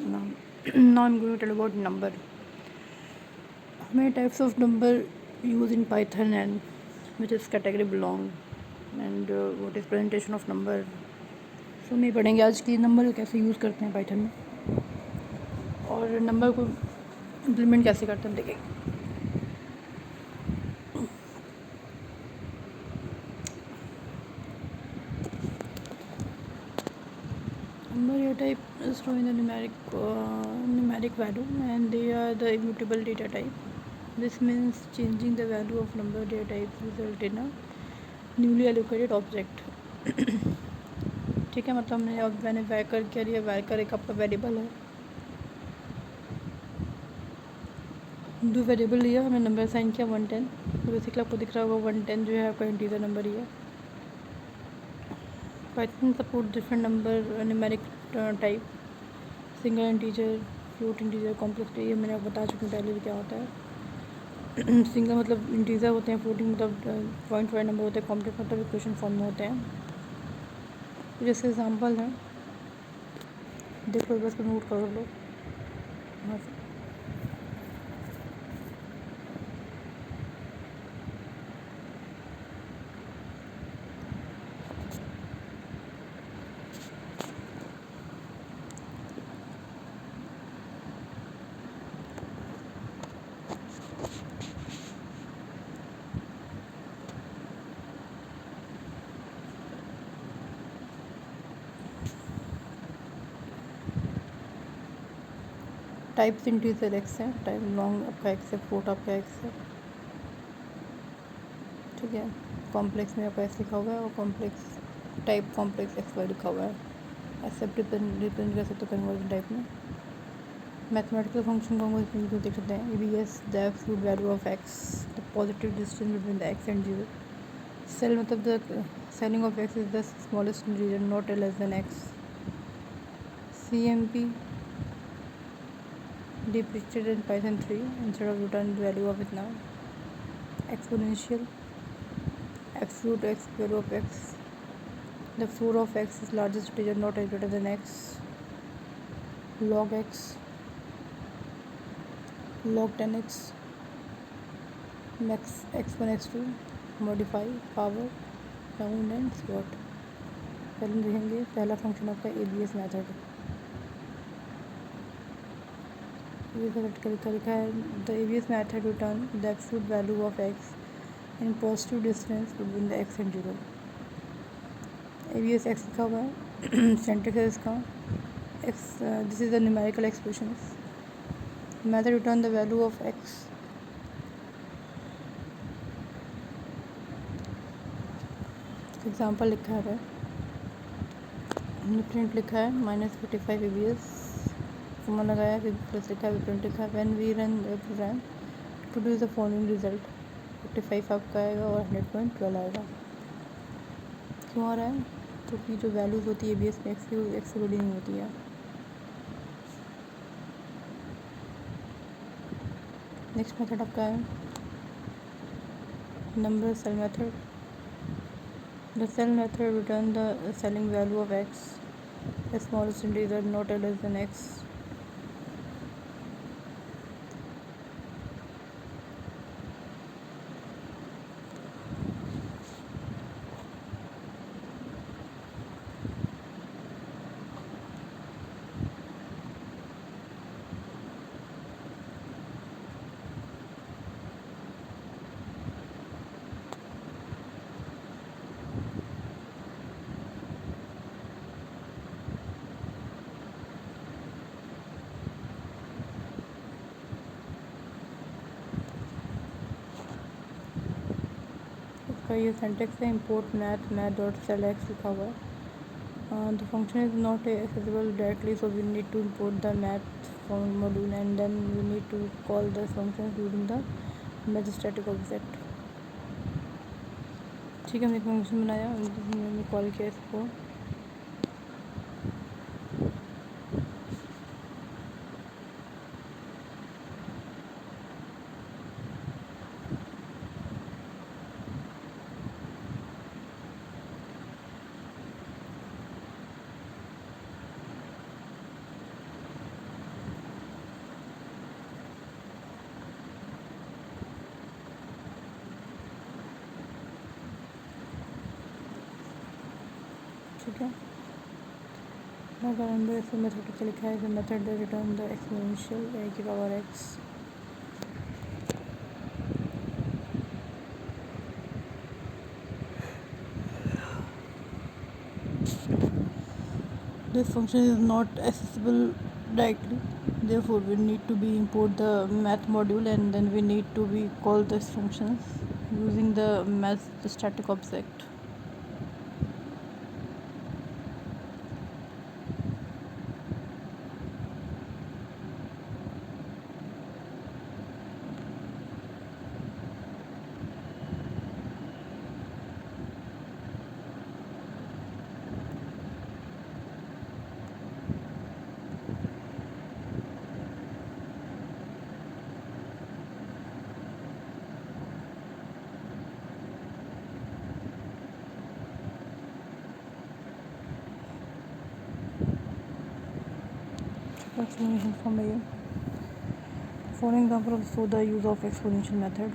Now I'm going to tell about number. How many types of number used in Python and which is category belong, and what is presentation of number. सो नहीं पढ़ेंगे आज की number कैसे use करते हैं Python में और number को इम्प्लीमेंट कैसे करते हैं देखेंगे. Number type is showing the numeric value and they are the immutable data type. This means changing the value of number data types result in a newly allocated object. ठीक है, मतलब हमने अब मैंने वैकर क्या लिया, वैकर एक आपका वेरिएबल है, दो वेरिएबल लिया, हमने नंबर असाइन किया 110. तो बेसिकली आपको दिख रहा होगा 110 जो है आपका इंटीजर नंबर ही है. Python support different number numeric type, single integer, float integer, complex. ये मैंने आपको बता चुकी हूँ पहले भी क्या होता है. सिंगल मतलब इंटीजर होते हैं, फ्लोटिंग मतलब पॉइंट वाइज नंबर होते हैं, कॉम्प्लेक्स मतलब इक्वेशन फॉर्म में होते हैं. जैसे एग्जांपल है, देख लो, बस नोट कर लो. हाँ, टाइप्स इंटीजर एक्स है, टाइप लॉन्ग आपका एक्स है, फ्लोट आपका एक्स है. ठीक है, कॉम्प्लेक्स में आपका एक्स लिखा हुआ है और complex type complex X Y लिखा हुआ है. एक्सेप्ट रिप्रेजेंट कर सकते हो कन्वर्जन टाइप में. मैथमेटिकल फंक्शन को देख सकते हैं. EBS the absolute value of X, the positive distance between the X and 0. Ceil मतलब the ceiling of X is the smallest region not less than X. CMP depicted in Python 3 instead of return value of it now. Exponential absolute x value of x, the floor of x is largest integer not greater than x. Log x, log 10x, max x1 x2, modify, power, round and squat. पहले देखेंगे पहला function आपका ABS method. ये select करके लिखा है the ABS method return the absolute value of x in positive distance between the x and 0. ABS x लिखा हुआ है. सेंटेक्स है इसका x, this is the numerical expressions. Method return the value of x. Example लिखा है, print लिखा है -45 ABS, comma लगाया, फिर प्लस लिखा है, प्रिंट लिखा है. When we run the program produce the following result. 45 आपका आएगा और 100.12 आएगा. क्यों आ रहा है? क्योंकि जो वैल्यूज़ होती है ABS में एक्स की वैल्यू नहीं होती है. नेक्स्ट मेथड आपका है number ceil method. The ceil method return the ceiling value of X, the smallest integer not less than X. का ये सेंटेक्स है, import math dot ceil X लिखा हुआ है. The function is not accessible directly, so we need to import the math module and then we need to call the function using the math static object. ठीक है, हमने एक function बनाया, हमने call किया इसको. ठीक है। अगर नंबर इसमें मेथड के लिखा है method that return the exponential a की power x। This function is not accessible directly, therefore we need to be import the math module and then we need to be call this functions using the math static object. Explanation from here. For example, show the use of exponential method.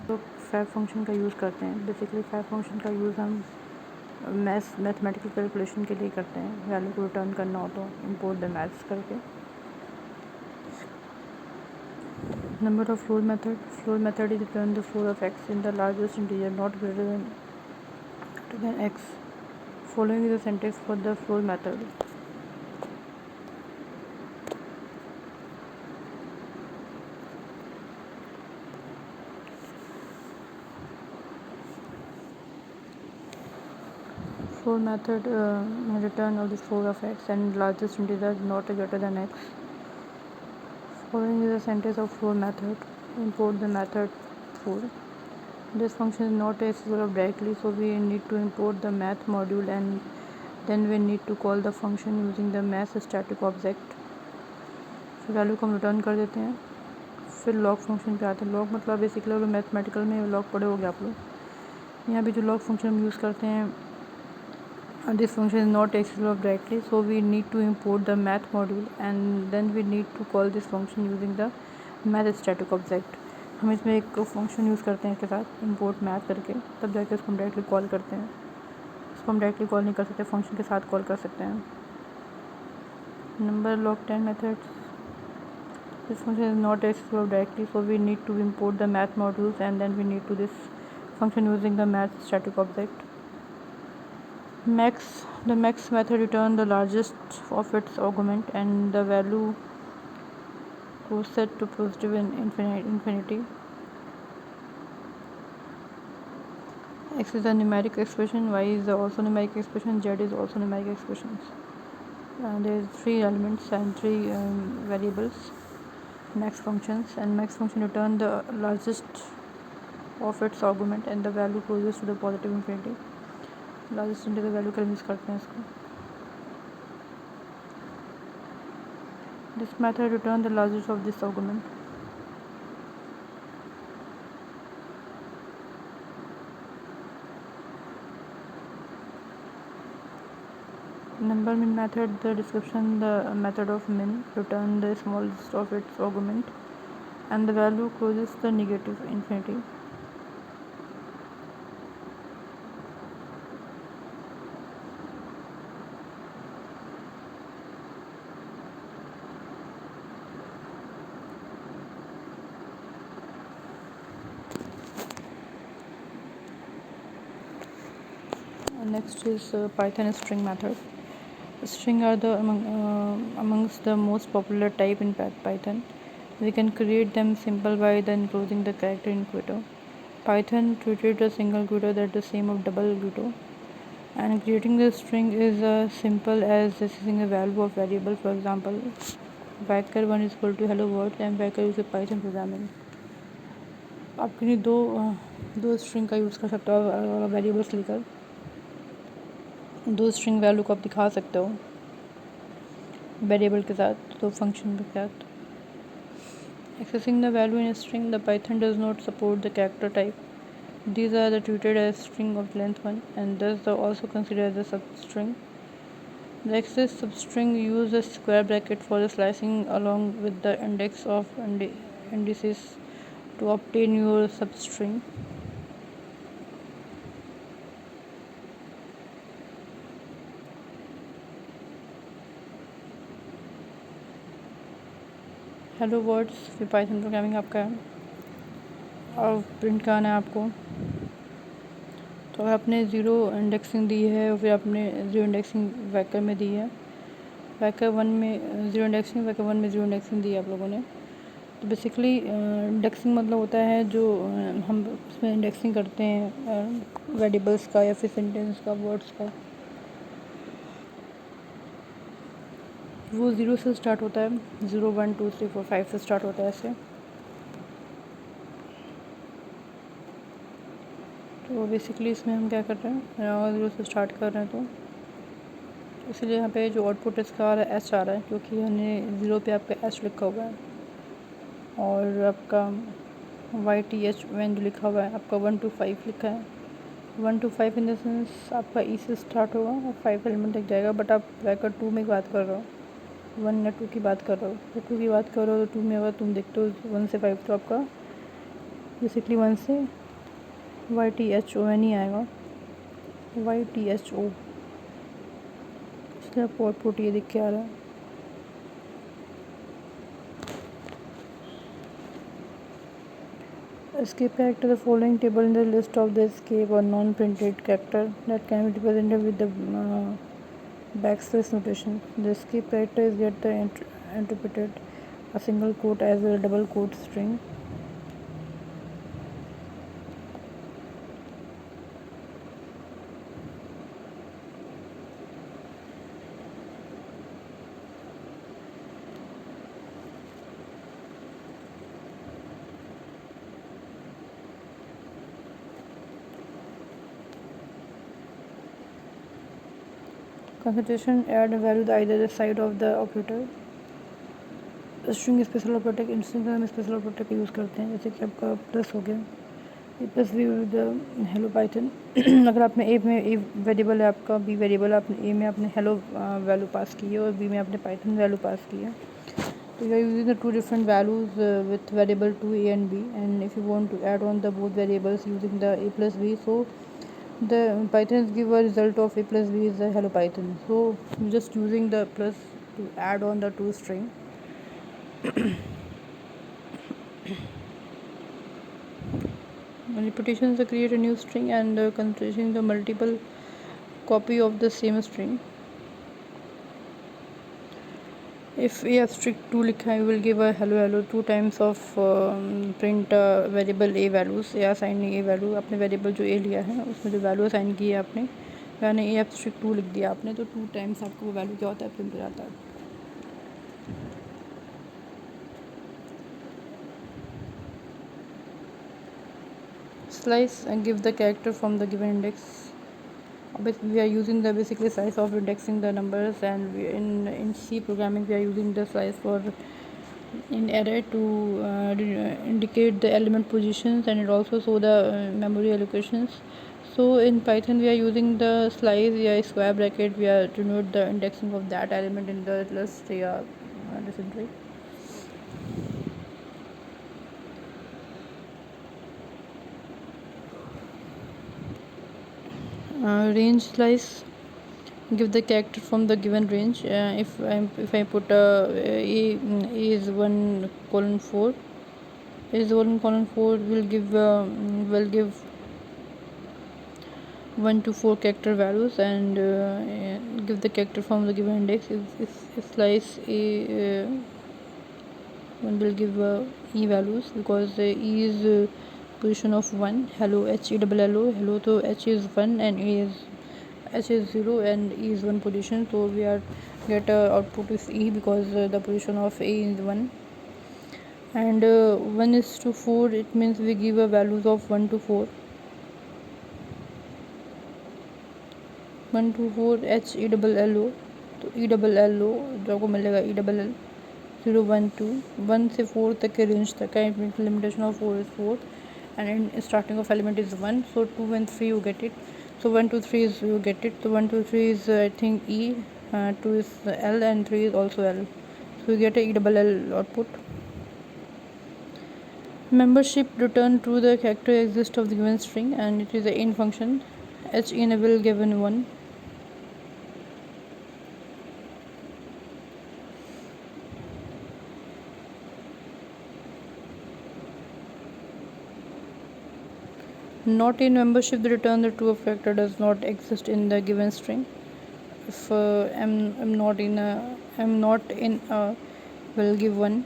तो fab function का use करते हैं। Basically fab function का use हम mathematical calculation के लिए करते हैं। वैल्यू को रिटर्न करना हो तो इंपोर्ट द मैथ्स करके। Number of floor method is return the floor of x in the largest integer not greater than x. Following is the syntax for the floor method. Floor method return of the floor of x and largest integer not greater than x. Following is a sentence of floor method. Import the method floor. This function is not accessible directly, so we need to import the math module and then we need to call the function using the math static object. फिर value को हम return कर देते हैं। फिर log function पे आते हैं। लॉग मतलब बेसिकली अगर मैथमेटिकल में लॉग पढ़े होगे आप लोग। यहाँ पे जो लॉग फंक्शन हम यूज़ करते हैं, this function is not accessible directly, so we need to import the math module and then we need to call this function using the math static object. हम इसमें एक फंक्शन यूज़ करते हैं इसके साथ import math करके, तब जाके इसको हम डायरेक्टली कॉल करते हैं। इसको हम डायरेक्टली कॉल नहीं कर सकते, फंक्शन के साथ कॉल कर सकते हैं। Number log 10 methods. This function is not accessible directly, so we need to import the math modules and then we need to this function using the math static object. The max method return the largest of its argument and the value was set to positive in infinity. X is a numeric expression, y is also numeric expression, z is also numeric expressions. There is 3 elements and 3 variables, max functions, and max function return the largest of its argument and the value closest to the positive infinity. Largest integer value के लिए use करते हैं इसको। This method return the largest of this argument. Number min method the description the method of min return the smallest of its argument and the value closest the negative infinity. Next is Python string method. String are the amongst the most popular type in Python. We can create them simple by then enclosing the character in quote. Python treated a single quote that the same of double quote, and creating the string is as simple as accessing a value of variable. For example, varchar1 is equal to hello world and varchar is a Python programming. आप किन्हीं दो string का use कर सकते हो variables लेकर, दो string value को आप दिखा सकते हो वेरिएबल के साथ, तो फंक्शन के साथ। Accessing the value in a string, the Python does not support the character type. These are treated as string of length 1 and thus are also considered as a substring. The excess substring use a square bracket for the slicing along with the index of indices to obtain your substring. Hello words फिर Python programming आपका है और print कराना है आपको। तो अगर आपने ज़ीरो इंडेक्सिंग दी है और फिर आपने ज़ीरो इंडेक्सिंग वैकर में दी है, वैकर वन में ज़ीरो इंडेक्सिंग, वैकर वन में ज़ीरो इंडेक्सिंग दी है आप लोगों ने। तो बेसिकली इंडेक्सिंग मतलब होता है जो हम उसमें इंडेक्सिंग करते हैं वेरिएबल्स का या फिर सेंटेंस का, वर्ड्स का। वो ज़ीरो से स्टार्ट होता है, 0 1 2 3 4 5 से स्टार्ट होता है ऐसे। तो बेसिकली इसमें हम क्या कर रहे हैं, ज़ीरो से स्टार्ट कर रहे हैं तो इसलिए यहाँ पे जो आउटपुट इसका आ रहा है एच आ रहा है, क्योंकि हमने ज़ीरो पे आपका एच लिखा हुआ है और आपका YTH जो लिखा हुआ है आपका 1 to 5 लिखा है। 1 to 5 इन द सेंस आपका ई से स्टार्ट होगा और 5 एलिमेंट तक जाएगा, बट आप वैकर 2 में बात कर रहे हो, 1 या 2 की बात कर रहे हो। तो 2 की बात कर रहे हो तो 2 में अगर तुम देखते हो 1 से 5 तो आपका बेसिकली 1 से YTHON ही आएगा, YTHO। इसलिए आपको आउटपुट ये दिख के आ रहा है। Escape character, the following table in the list of the escape or non-printed character that can be represented with the backslash notation. The escape character is get the interpreted a single quote as a double quote string. Concentration add a value to either the side of the operator. String special operator, instance में special operator का use करते हैं, जैसे कि आपका plus हो गया, A plus B with hello Python. अगर आपने ए में ए वेरिएबल है आपका, बी वेरिएबल आपने ए में आपने हेलो वैल्यू पास की है और बी में आपने पाइथन वैल्यू पास की है, तो you are using the two different values with variable to a and b, and if you want to add on the both variables using the a plus b, so the Python give a result of a plus b is the hello Python. So just using the plus to add on the two string. Repetitions create a new string and concentration the multiple copy of the same string. If a strict 2 लिखा है, will give a hello hello 2 times of print variable a values, या assign a value, आपने variable जो a लिया है उसमें जो value assign की है आपने, यानी a strict 2 लिख दिया आपने, तो 2 टाइम्स आपको वो वैल्यू क्या होता है, प्रिंट हो जाता है। Slice and give the character from the given index. We are using the basically slice of indexing the numbers, and we in C programming we are using the slice for in array to indicate the element positions, and it also show the memory allocations. So in Python we are using the slice या square bracket, we are to note the indexing of that element in the list या dysentery. Range slice, give the character from the given range. If I put a is 1:4, is 1:4 will give 1 to 4 character values, and give the character from the given index. If slice a one will give e values, because e is position of 1, hello h e double hello, so h is 1 and h is 0 and e is 1 position, so we are get output is e, because the position of a is 1, and 1 is to 4, it means we give a values of 1 to 4, 1 to 4 h e double l o, तो e double l o जो आपको मिलेगा e double l 0 1 2 1 से 4 तक के range तक का limitation of 4 is 4, and in starting of element is 1, so 2 and 3 you get it, so 1 2 3 is you get it, so 1 2 3 is I think e, 2 is L, and 3 is also L. So we get a E double L output. Membership return to the character exists of the given string, and it is a in function. H enable given 1. Not in membership, the return the true of character does not exist in the given string. If I'm not in a will give 1.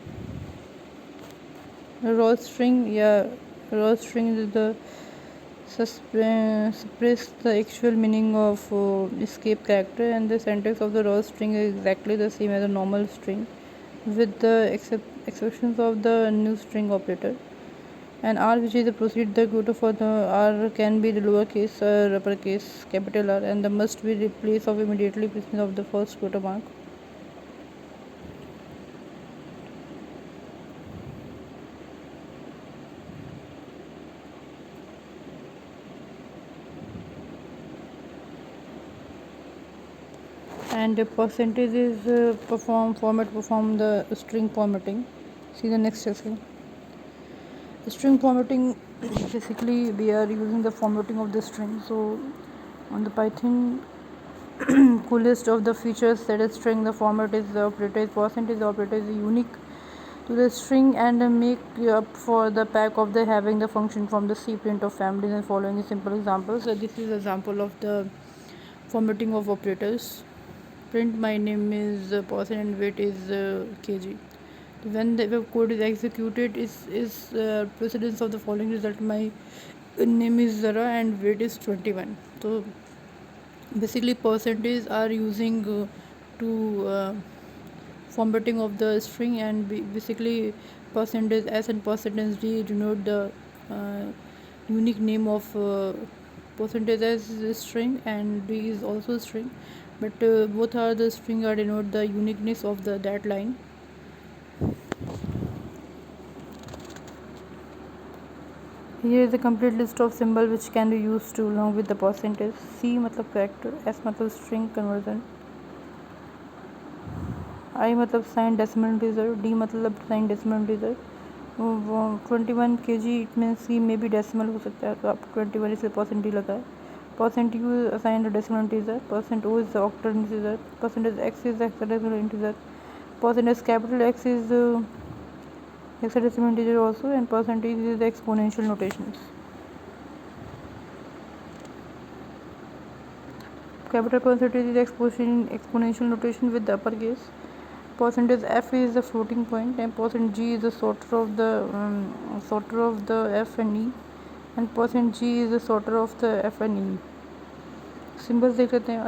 Raw string, raw string is the suppress the actual meaning of escape character, and the syntax of the raw string is exactly the same as a normal string, with the exceptions of the new string operator. And R, which is the proceed the quota for the R, can be the lowercase or uppercase capital R, and the must be replace of immediately precedence of the first quota mark. And the percentage is perform the string formatting. See the next section. String formatting, basically we are using the formatting of the string. So on the Python, coolest of the features that is string, the format is the operator is percentage. The operator is unique to the string and make up for the pack of the having the function from the C print of families, and following a simple example. So this is example of the formatting of operators. Print my name is person and weight is kg. When the web code is executed, is precedence of the following result. My name is Zara and weight is 21. So basically percentage are using to formatting of the string, and basically percentage S and percentage D denote the uh, unique name of percentage S is a string and D is also a string, but both are the string are denote the uniqueness of the that line. Here is a complete list of symbol which can be used to along with the percentage. C मतलब character, S मतलब string conversion, I मतलब signed decimal integer, D मतलब signed decimal integer. 21 kg it means कि may be decimal हो सकता है, तो आप 21 इसलिए परसेंट डी लगा है. Percent u assign decimal integer, percent o is octal integer, percentage x is hexadecimal integer, percentage capital x is hexadecimal integer also, and percentage is the exponential notations. Capital percentage is exponential notation with the uppercase. Percentage f is the floating point, and percent g is the sorter of the f and e, and percent g is the sorter of the f and e. Symbols देख लेते हैं.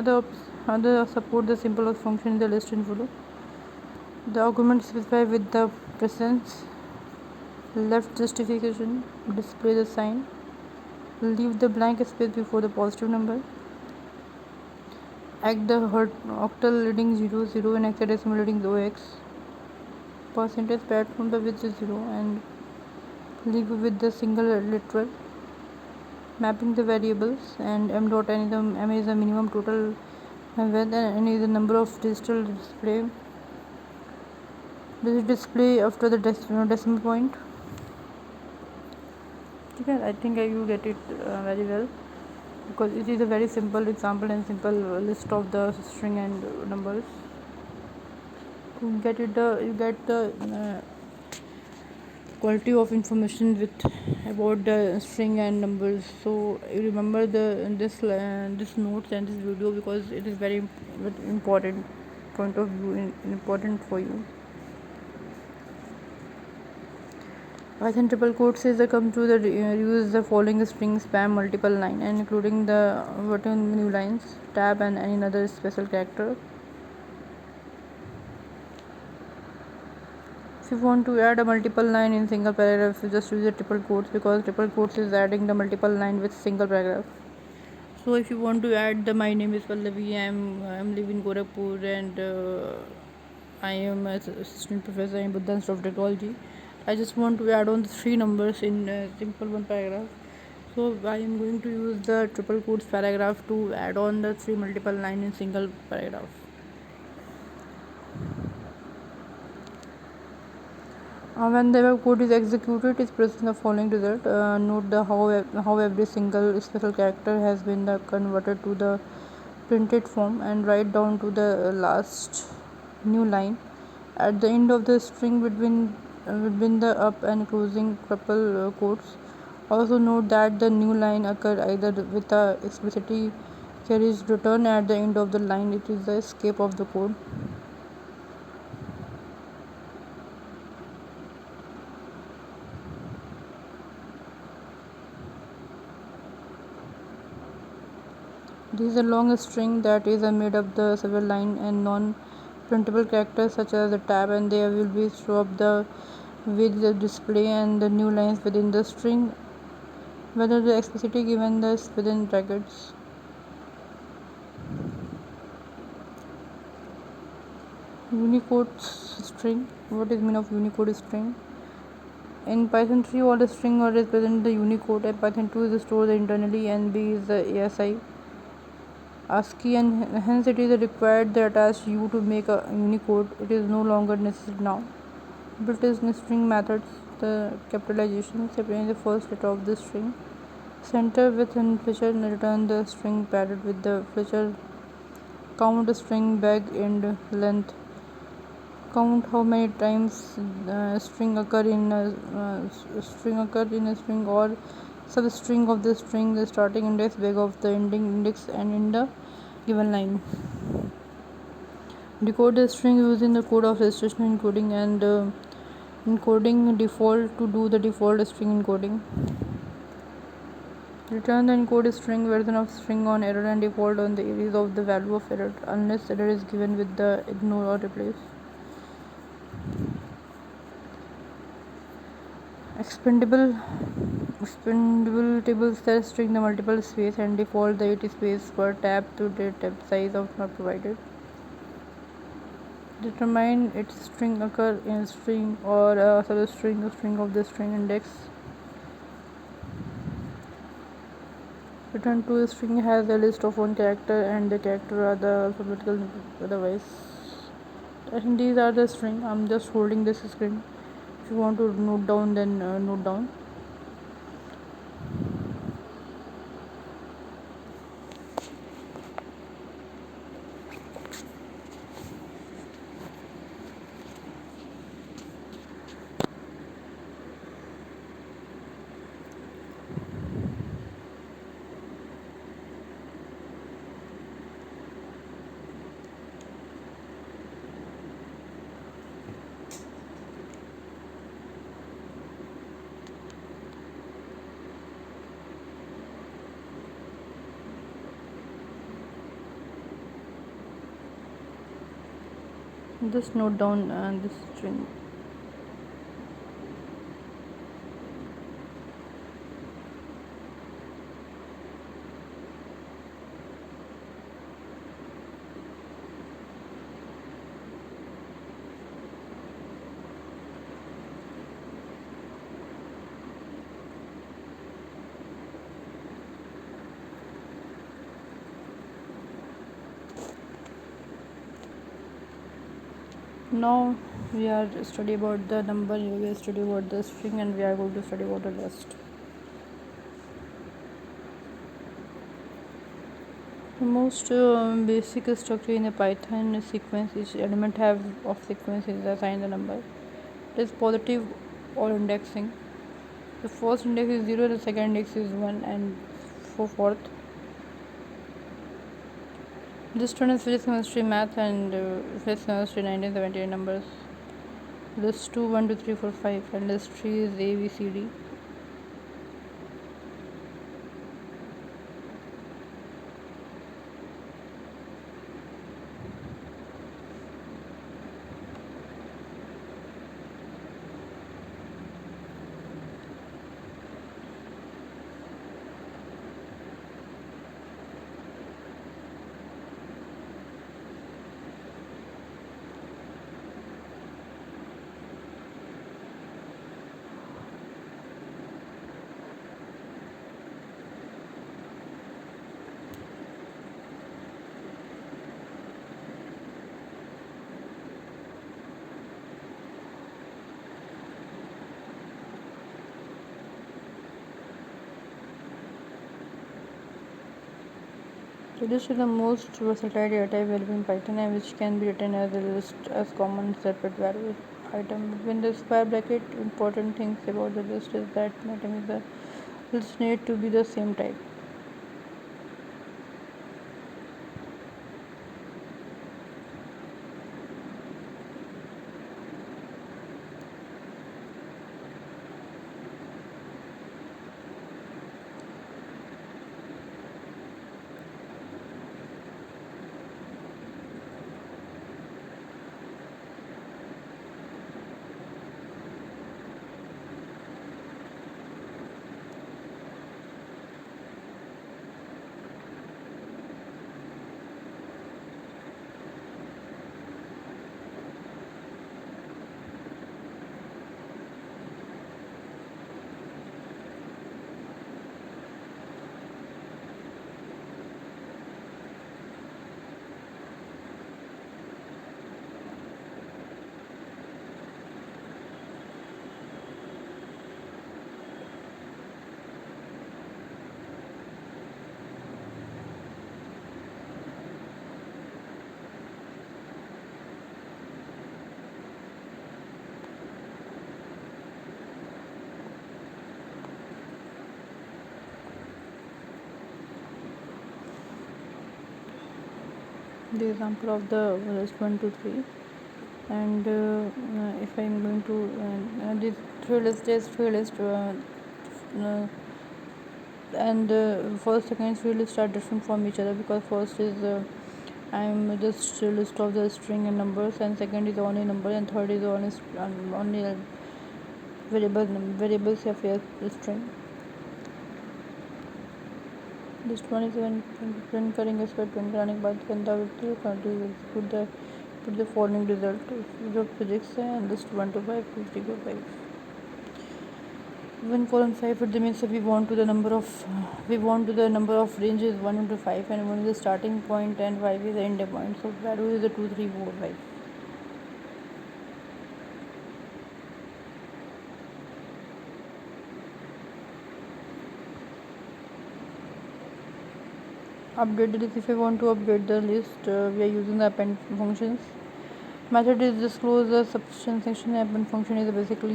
Other support the symbol of function in the list in below. The argument specify with the presence, left justification, display the sign, leave the blank space before the positive number, act the octal leading 0 0 and hexadecimal leading 0x, percentage pad from the with 0 and leave with the single literal, mapping the variables, and m dot n is the minimum total width, and n is the number of digital display after the decimal point. Okay, I think you get it very well, because it is a very simple example and simple list of the string and numbers. You get the quality of information with about the string and numbers. So you remember this notes and this video, because it is very important point of view and important for you. Python triple quotes is the come to the use the following string span multiple line, and including the button new lines, tab, and any other special character. If you want to add a multiple line in single paragraph, you just use the triple quotes, because triple quotes is adding the multiple line with single paragraph. So if you want to add the my name is Pallavi, I'm living in Gorakhpur, and I am an assistant professor in Buddha Institute of Technology. I just want to add on the 3 numbers in simple one paragraph. So I am going to use the triple quotes paragraph to add on the 3 multiple line in single paragraph. When the above code is executed, it presents the following result. Note how every single special character has been converted to the printed form, and write down to the last new line at the end of the string between the up and closing couple quotes. Also note that the new line occur either with a explicitly carries return at the end of the line. It is the escape of the code. This is a long string that is made up the several line and non-printable characters such as the tab, and they will be show up the with the display and the new lines within the string, whether the explicitly given this within brackets. Unicode string. What is mean of Unicode string? In Python 3, all the string are represent the Unicode, and Python 2 is stored internally, and B is the ASI. ASCII, and hence it is required the attached U to make a Unicode. It is no longer necessary now. Built-in string methods. The capitalization separating the first letter of the string. Center with and fletcher return the string padded with the fletcher. Count the string bag and length. Count how many times string occur in a string or substring of the string, the starting index, bag of the ending index, and in the given line. Decode the string using the code of registration encoding and encoding default to do the default string encoding. Return the encoded string version of string on error and default on the areas of the value of error unless error is given with the ignore or replace. Expandable tables that string the multiple space and default the 80 space per tab to the tab size of not provided. Determine its string occur in string or a substring or string of the string index. Return to a string has a list of one character and the character are the alphabetical otherwise. I think these are the string. I'm just holding this screen. If you want to note down, then note down. Just note down this string. Now we are study about the number, we are study about the string, and we are going to study about the list. The most basic structure in a Python sequence, each element have of sequence is assigned the number. It is positive or indexing. The first index is 0, the second index is 1, and so forth. This student is physics, chemistry, math, and physics, chemistry 1978 numbers. List 2, 1, 2, 3, 4, 5, and list 3 is A, B, C, D. List is the most versatile data type available in Python and which can be written as a list as common separate value item. Between the square bracket, important things about the list is that item is the list need to be the same type. The example of the list 1 2 3, and if I'm going to this three list and first second three lists are different from each other because first is I'm just a list of the string and numbers, and second is only number, and third is only variables of a string. List one is print करेंगे, इस पर print कराने के बाद गंदा put the following result जो physics है, and list 1 to 5 2 3 4 5 1 colon 5 it means we want to the number of ranges 1 into 5, and 1 is the starting point and 5 is the end point, so value is the 2 3 4 5. Update the list. If I want to update the list, we are using the append functions. Method is disclose the substitution section. Append function is basically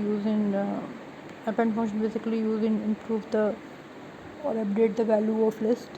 used in improve the or update the value of list.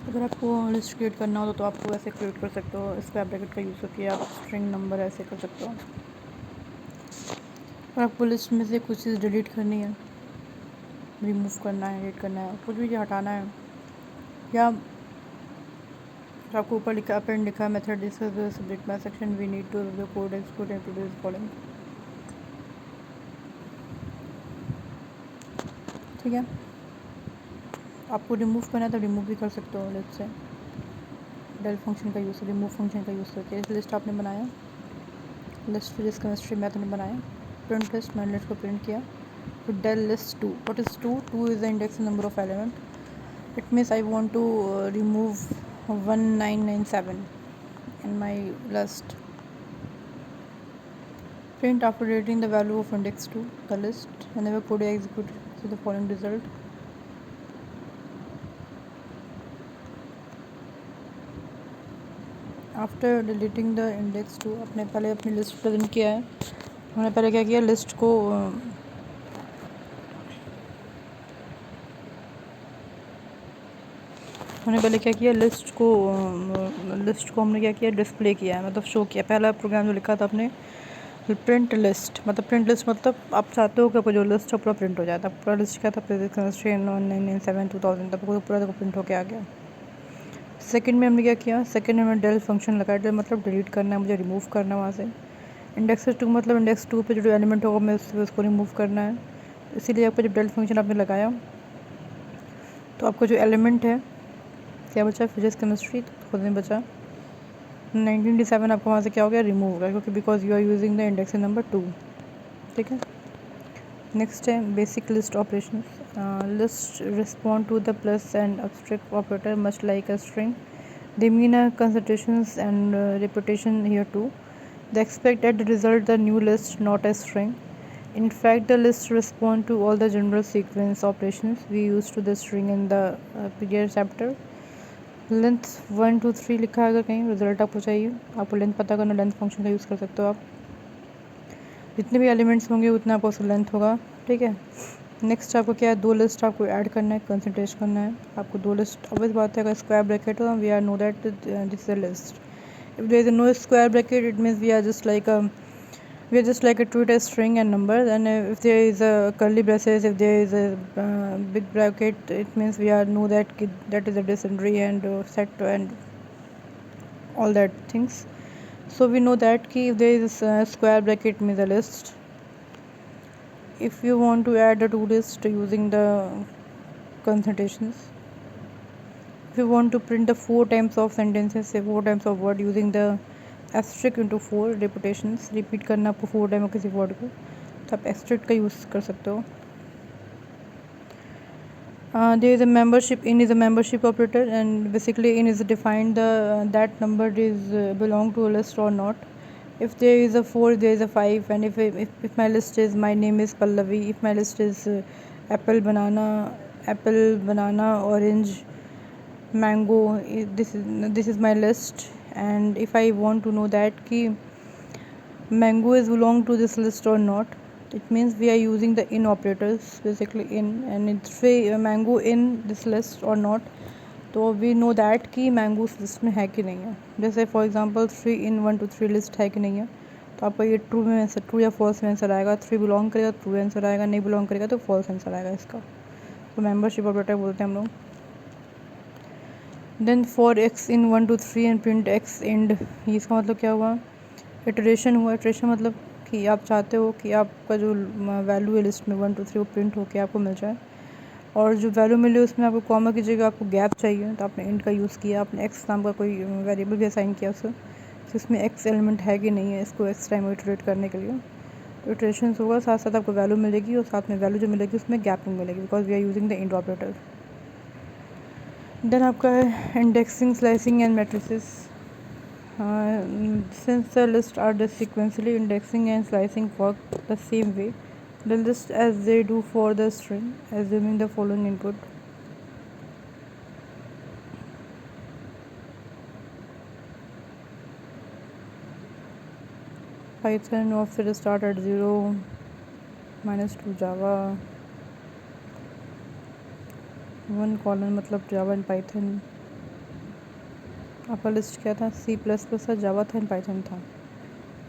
अगर आपको list create करना हो तो आपको ऐसे create कर सकते हो, स्क्वायर ब्रैकेट का यूज़ करके आप स्ट्रिंग नंबर ऐसे कर सकते हो। और आपको लिस्ट में से कुछ चीज़ डिलीट करनी है, रिमूव करना है, एडिट करना है, कुछ भी हटाना है, या आपको ऊपर लिखा अपेंड लिखा method this is the subject math section we need to the code export and produce following. ठीक है। आपको रिमूव करना है तो रिमूव भी कर सकते हो लिस्ट से, डेल फंक्शन का यूज़, रिमूव फंक्शन का यूज़ करके। लिस्ट आपने बनाया, लिस्ट फिजिक्स केमिस्ट्री मैथ ने बनाया, प्रिंट लिस्ट, मैंने लिस्ट को प्रिंट किया। फिर del list 2, what is 2? 2 is the index number of element, it means I want to remove 1997 in my list. Print after reading the value of index 2 the list, whenever code is executed to the following result. After deleting the index 2, अपने पहले अपनी list present किया है। हमने पहले क्या किया, list को हमने पहले क्या किया, लिस्ट को हमने क्या किया, डिस्प्ले किया है, मतलब शो किया। पहला प्रोग्राम जो लिखा था आपने प्रिंट लिस्ट, मतलब आप चाहते हो कि आपको जो लिस्ट है पूरा प्रिंट हो जाए। तब पूरा लिस्ट क्या था, फिजिक्स केमिस्ट्री 1997-2000, तब पूरा प्रिंट होके आ गया। सेकंड में हमने क्या किया, सेकंड में हमने डेल फंक्शन लगाया। डेल मतलब डिलीट करना है मुझे, रिमूव करना है वहाँ से। इंडेक्स 2 मतलब इंडेक्स 2 पे जो एलिमेंट होगा मैं उसको रिमूव करना है। इसीलिए आपको जब डेल फंक्शन आपने लगाया तो आपको जो एलिमेंट है क्या बचा, फिजिक्स केमिस्ट्री, तो खुद में बचा 1997। आपको वहाँ से क्या हो गया, रिमूव हो गया, क्योंकि because you are using the index number 2। ठीक है। नेक्स्ट है basic list operation. List respond to the plus and abstract operator much like a string, they mean concentrations and repetition here too. They expect at the result the new list, not a string. In fact, the lists respond to all the general sequence operations we use to the string in the previous chapter. Length 1 2 3 लिखा है, अगर कहीं result आपको चाहिए, आपको length पता करना, length function का यूज़ कर सकते हो आप। जितने भी एलिमेंट्स होंगे उतना आपको उसका लेंथ होगा। ठीक है। नेक्स्ट आपको क्या है, दो लिस्ट आपको ऐड करना है, कंसंट्रेट करना है आपको। दो लिस्ट ऑब्वियस बात है, अगर स्क्वायर ब्रैकेट हो we are know that this is a list. If there is no square bracket it means we are just like a treat a string and numbers, and if there is a curly braces, if there is a big bracket, it means we are know that that is a dictionary and set and all that things. So we know that if there is a square bracket means a list. If you want to add a two list using the concentrations, if you want to print the 4 times of sentences, say 4 times of word using the asterisk into 4 repetitions, repeat करना आपको 4 time किसी word को, तो आप asterisk का use कर सकते हो। There is a membership, in is a membership operator, and basically in is defined that number is belong to a list or not. If there is a 4 there is a 5, and if my list is, my name is Pallavi, if my list is apple banana orange mango, this is my list, and if I want to know that ki mango is belong to this list or not, it means we are using the in operators, basically in, and it's mango in this list or not, तो we know that कि mango उस list में है कि नहीं है। जैसे for example 3 in 1 2 3 list है कि नहीं है, तो आपका ये ट्रू में आंसर, ट्रू या फॉल्स में आंसर आएगा। 3 बिलोंग करेगा तो ट्रू आंसर आएगा, नहीं बिलोंग करेगा तो फॉल्स आंसर आएगा इसका। तो मेंबरशिप ऑपरेटर बोलते हैं हम लोग। Then for x in 1 2 3 and print x end, इसका मतलब क्या हुआ, इटरेशन हुआ। इटरेशन मतलब कि आप चाहते हो कि आपका जो वैल्यू है लिस्ट में 1 2 3 वो प्रिंट होकर आपको मिल जाए, और जो वैल्यू मिले उसमें आपको कॉमा की जगह आपको गैप चाहिए, तो आपने इंट का यूज़ किया, आपने एक्स नाम का कोई वेरिएबल भी असाइन किया उससे, तो इसमें एक्स एलिमेंट है कि नहीं है, इसको एक्स टाइम इटरेट करने के लिए। तो इटरेशन होगा, साथ साथ आपको वैल्यू मिलेगी, और साथ में वैल्यू जो मिलेगी उसमें गैपिंग मिलेगी, because we are using the int operator. Then आपका है indexing, slicing and matrices. Since the lists are just sequentially, indexing and slicing work the same way, the list as they do for the string, assuming the following input. Python of it start at 0, -2 Java, 1 colon मतलब Java and Python। आपका list क्या था, C++ था, जावा था and Python था।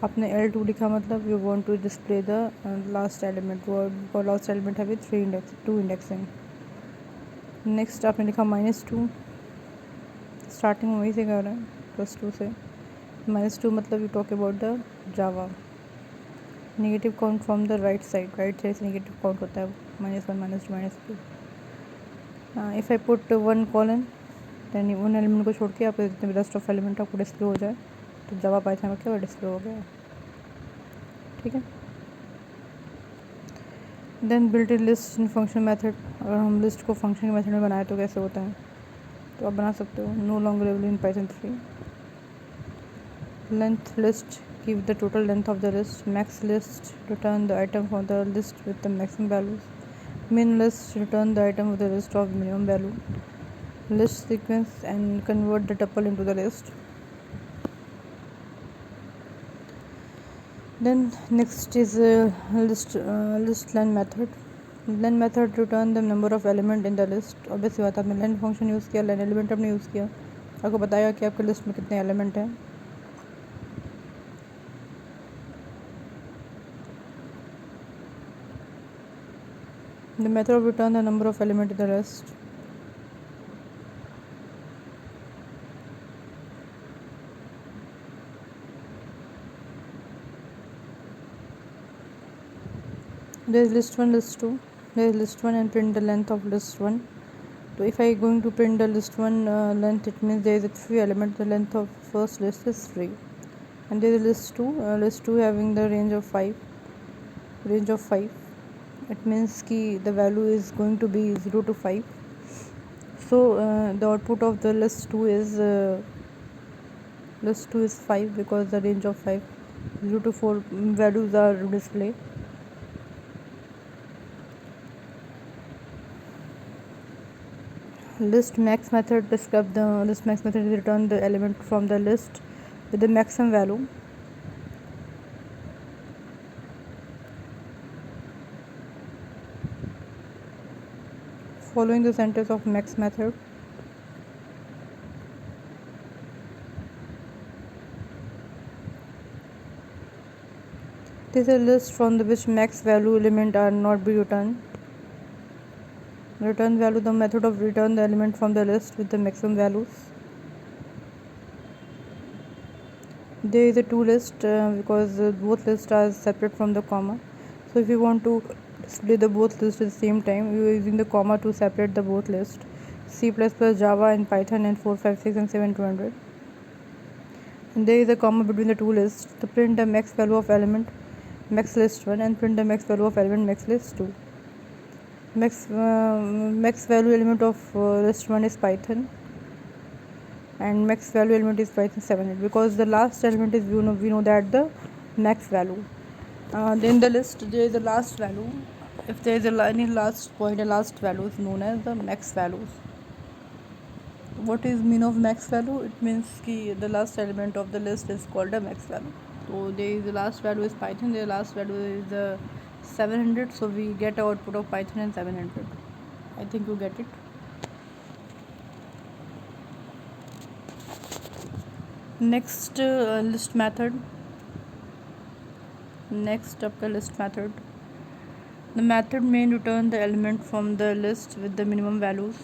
आपने L2 लिखा, मतलब you want to display the last element, और लास्ट एलिमेंट है विथ 2 इंडेक्सिंग। नेक्स्ट आपने लिखा -2, स्टार्टिंग वहीं से कर रहे हैं +2 से। -2 मतलब you talk about the Java. Negative count from the right side से नेगेटिव काउंट होता है। -1 -2 -2. If I put 1 colon then 1 element को छोड़ के आपको जितने भी रेस्ट ऑफ एलिमेंट आपको डिस्प्ले हो जाए, तो जावा पाइथन में क्या डिस्प्ले हो गया, ठीक है। देन बिल्ट लिस्ट इन फंक्शन मेथड। अगर हम लिस्ट को फंक्शन के मेथड में बनाए तो कैसे होता है, तो आप बना सकते हो। No longer available in Python 3। Length list, give the total length of the list. Max list, return the item from the list with the maximum values. Min list, return the item with the list of minimum value. List sequence and convert the tuple into the list. Then next is list len method. Len method return the number of element in the list. Obviously बात, आपने len function use किया, len element आपने use किया, आपको बताया कि आपके list में कितने एलिमेंट हैं। The method of return the number of element in the list. There is list 1, list 2. There is list 1 and print the length of list 1. So if I going to print the list 1 length, it means there is a 3 element. The length of first list is 3. And there is list 2. List 2 having the range of 5. It means ki the value is going to be 0 to 5. So the output of the list 2 is 5 because the range of 5. 0 to 4 values are displayed. List max method describe the list max method is return the element from the list with the maximum value. Following the sentence of max method. This is a list from the which max value element are not be returned. Return value, the method of return the element from the list with the maximum values. There is a two list because both lists are separate from the comma. So if you want to display the both lists at the same time, you are using the comma to separate the both list. C++, Java and Python and 4, 5, 6 and 7 200. And there is a comma between the two lists to print the max value of element max list 1 and print the max value of element max list 2. Max value element of list 1 is Python and max value element is Python 700 because the last element is we know that the max value. Then the list there is the last value. If there is any last point, a last value is known as the max values. What is mean of max value? It means ki the last element of the list is called a max value. So there is the last value is Python, the last value is 700, so we get output of Python and 700. I think you get it. Next list method. Next up the list method. The method may return the element from the list with the minimum values.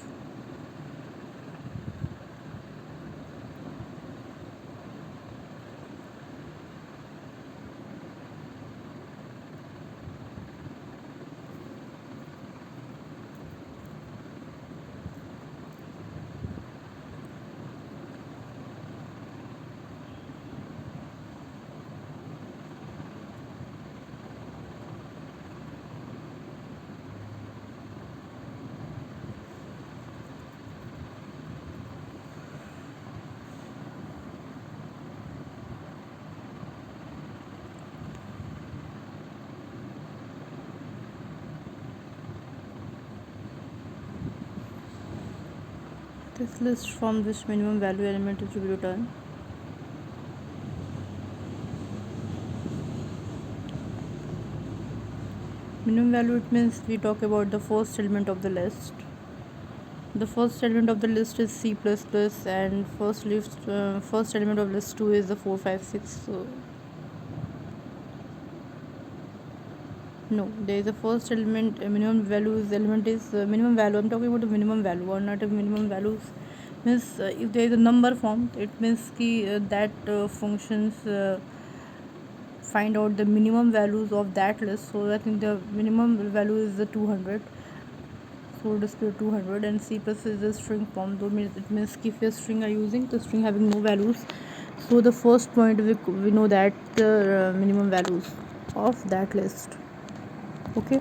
This list from which minimum value element is to be returned. Minimum value, it means we talk about the first element of the list. The first element of the list is C++ and first element of list 2 is the 4, 5, 6. So no, there is a first element, minimum values element is minimum value. I'm talking about the minimum value or not a minimum values. Means if there is a number form, it means ki that functions find out the minimum values of that list. So I think the minimum value is the 200. So display 200, and C plus is a string form. So it means if a string are using the string having no values. So the first point we know that the minimum values of that list. Okay.